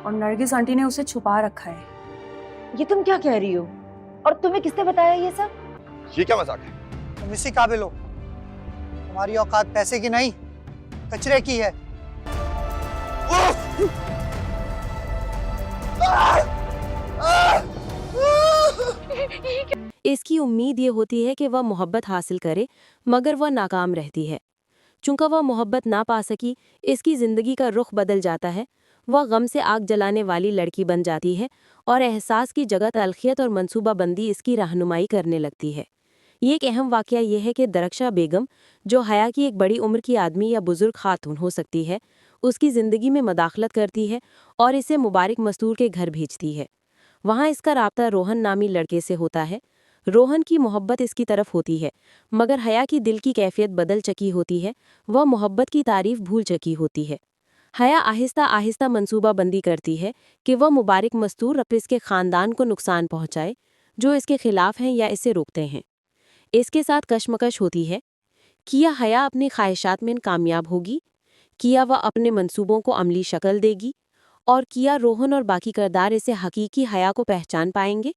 और नरगिस आंटी ने उसे छुपा रखा है। ये तुम क्या कह रही हो? और तुम्हें किसने बताया ये सब? ये क्या मजाक है? तुम इसी काबिल हो। तुम्हारी औकात पैसे की नहीं, कचरे की है। इसकी उम्मीद ये होती है कि वह मोहब्बत हासिल करे, मगर वह नाकाम रहती है। चूंकि वह मोहब्बत ना पा सकी, इसकी ज़िंदगी का रुख बदल जाता है। वह गम से आग जलाने वाली लड़की बन जाती है और एहसास की जगह तल्खियत और मनसूबाबंदी इसकी रहनुमाई करने लगती है। ये एक अहम वाक़या ये है कि दरख्शा बेगम, जो हया की एक बड़ी उम्र की आदमी या बुज़ुर्ग खातून हो सकती है, उसकी ज़िंदगी में मदाखलत करती है और इसे मुबारक मस्तूर के घर भेजती है। वहाँ इसका राब्ता रोहन नामी लड़के से होता है। रोहन की मोहब्बत इसकी तरफ होती है, मगर हया की दिल की कैफियत बदल चकी होती है। वह मोहब्बत की तारीफ भूल चकी होती है। हया आहिस्ता आहिस्ता मंसूबाबंदी करती है कि वह मुबारक मस्तूर अब इसके ख़ानदान को नुकसान पहुँचाए, जो इसके खिलाफ हैं या इसे रोकते हैं। इसके साथ कशमकश होती है। किया हया अपनी ख्वाहिशात में कामयाब होगी? किया वह अपने मंसूबों को अमली शक्ल देगी? और किया रोहन और बाकी किरदार इसे हकीकी हया को पहचान पाएंगे?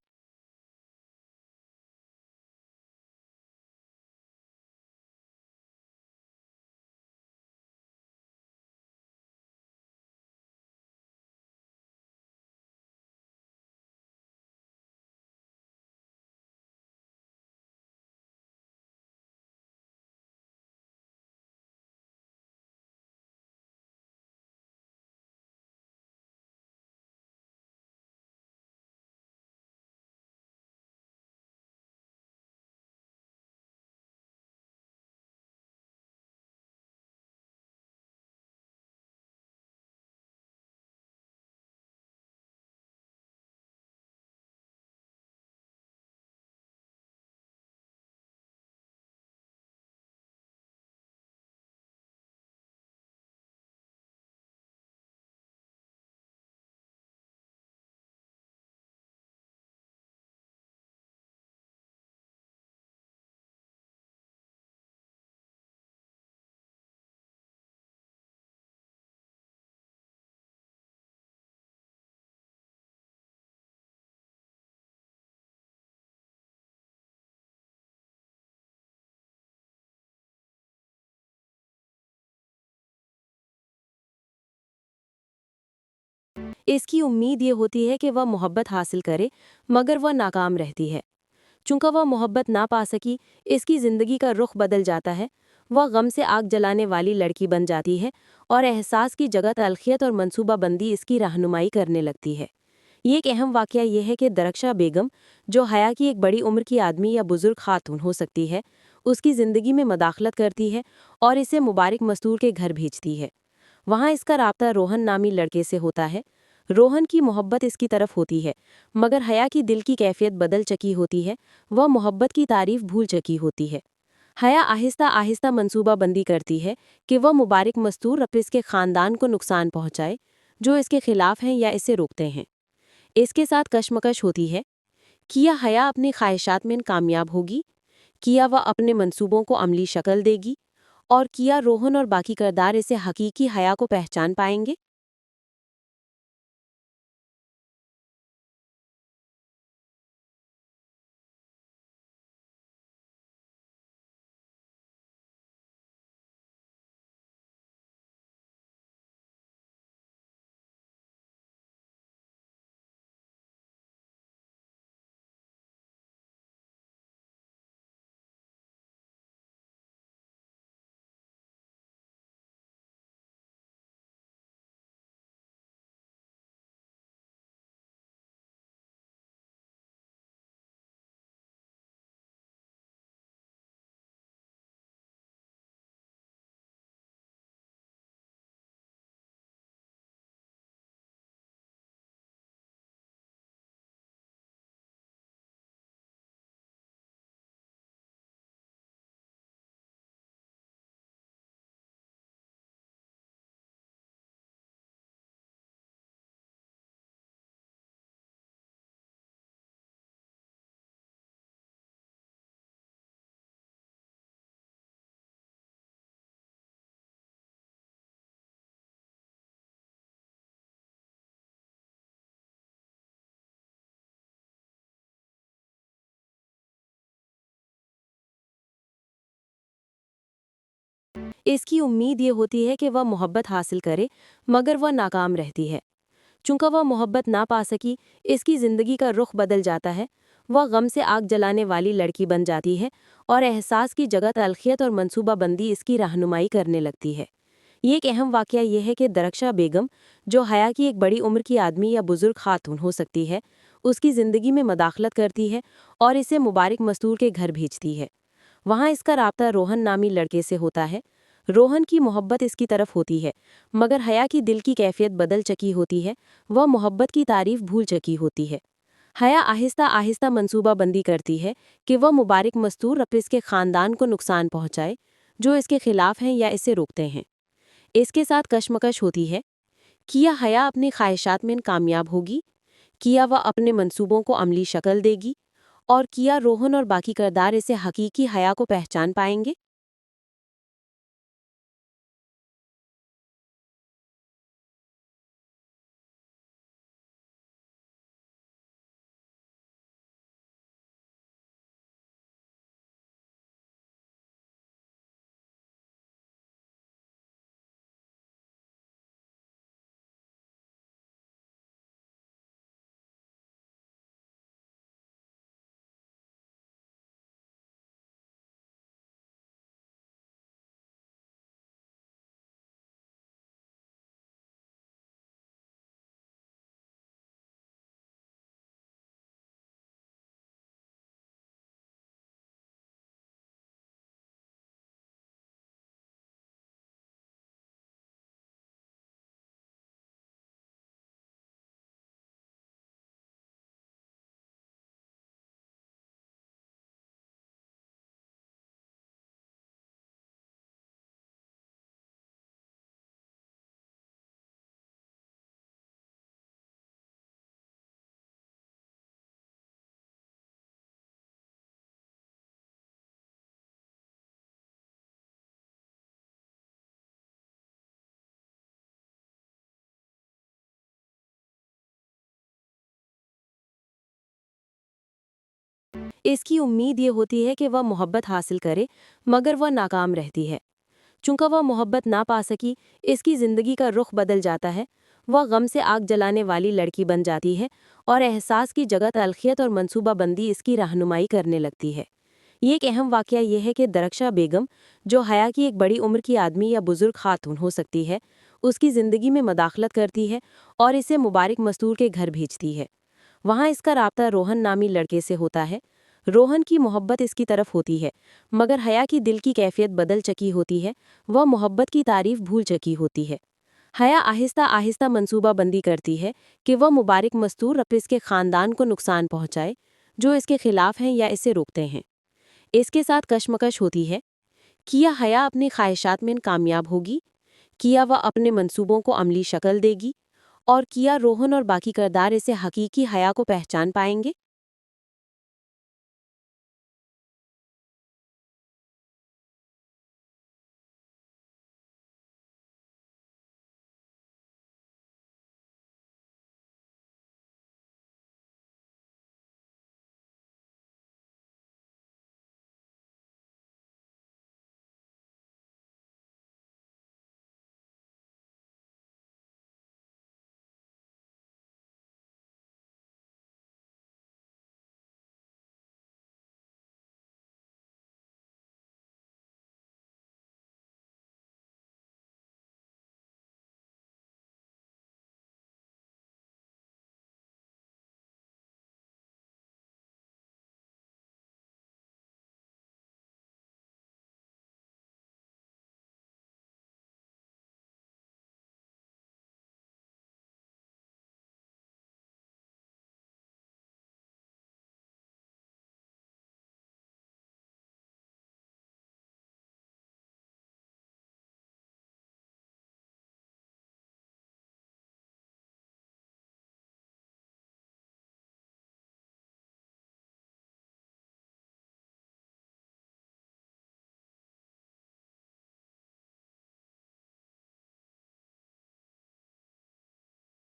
इसकी उम्मीद ये होती है कि वह मोहब्बत हासिल करे, मगर वह नाकाम रहती है। चूंकि वह मोहब्बत ना पा सकी, इसकी ज़िंदगी का रुख बदल जाता है। वह गम से आग जलाने वाली लड़की बन जाती है और एहसास की जगह तल्खियत और मनसूबाबंदी इसकी रहनुमाई करने लगती है। ये एक अहम वाक़या ये है कि दरख्शा बेगम, जो हया की एक बड़ी उम्र की आदमी या बुज़ुर्ग खातून हो सकती है, उसकी ज़िंदगी में मदाखलत करती है और इसे मुबारक मस्तूर के घर भेजती है। वहाँ इसका राब्ता रोहन नामी लड़के से होता है। रोहन की मोहब्बत इसकी तरफ होती है, मगर हया की दिल की कैफियत बदल चकी होती है। वह मोहब्बत की तारीफ भूल चकी होती है। हया आहिस्ता आहिस्ता मंसूबाबंदी करती है कि वह मुबारक मस्तूर अब इसके ख़ानदान को नुकसान पहुँचाए, जो इसके खिलाफ हैं या इसे रोकते हैं। इसके साथ कशमकश होती है। किया हया अपनी ख्वाहिशात में कामयाब होगी? किया वह अपने मंसूबों को अमली शक्ल देगी? और किया रोहन और बाकी किरदार इसे हकीकी हया को पहचान पाएंगे? इसकी उम्मीद ये होती है कि वह मोहब्बत हासिल करे, मगर वह नाकाम रहती है। चूंकि वह मोहब्बत ना पा सकी, इसकी ज़िंदगी का रुख बदल जाता है। वह गम से आग जलाने वाली लड़की बन जाती है और एहसास की जगह तल्खियत और मनसूबाबंदी इसकी रहनुमाई करने लगती है। ये एक अहम वाक़या यह है कि दरख्शा बेगम, जो हया की एक बड़ी उम्र की आदमी या बुज़ुर्ग खातून हो सकती है, उसकी ज़िंदगी में मदाखलत करती है और इसे मुबारक मस्तूर के घर भेजती है। वहाँ इसका राब्ता रोहन नामी लड़के से होता है। रोहन की मोहब्बत इसकी तरफ होती है, मगर हया की दिल की कैफियत बदल चकी होती है। वह मोहब्बत की तारीफ भूल चकी होती है। हया आहिस्ता आहिस्ता मंसूबाबंदी करती है कि वह मुबारक मस्तूर अब इसके ख़ानदान को नुकसान पहुँचाए, जो इसके खिलाफ हैं या इसे रोकते हैं। इसके साथ कशमकश होती है। किया हया अपनी ख्वाहिशात में कामयाब होगी? किया वह अपने मंसूबों को अमली शक्ल देगी? और किया रोहन और बाकी किरदार इसे हकीकी हया को पहचान पाएंगे? इसकी उम्मीद ये होती है कि वह मोहब्बत हासिल करे, मगर वह नाकाम रहती है। चूंकि वह मोहब्बत ना पा सकी, इसकी ज़िंदगी का रुख बदल जाता है। वह गम से आग जलाने वाली लड़की बन जाती है और एहसास की जगह तल्खियत और मनसूबाबंदी इसकी रहनुमाई करने लगती है। ये एक अहम वाक़या यह है कि दरख्शा बेगम, जो हया की एक बड़ी उम्र की आदमी या बुज़ुर्ग खातून हो सकती है, उसकी ज़िंदगी में मदाखलत करती है और इसे मुबारक मस्तूर के घर भेजती है। वहाँ इसका राब्ता रोहन नामी लड़के से होता है। रोहन की मोहब्बत इसकी तरफ होती है, मगर हया की दिल की कैफियत बदल चकी होती है। वह मोहब्बत की तारीफ भूल चकी होती है। हया आहिस्ता आहिस्ता मंसूबाबंदी करती है कि वह मुबारक मस्तूर अब इसके ख़ानदान को नुकसान पहुँचाए, जो इसके खिलाफ हैं या इसे रोकते हैं। इसके साथ कशमकश होती है। किया हया अपनी ख्वाहिशात में कामयाब होगी? किया वह अपने मंसूबों को अमली शक्ल देगी? और किया रोहन और बाकी किरदार इसे हकीकी हया को पहचान पाएंगे?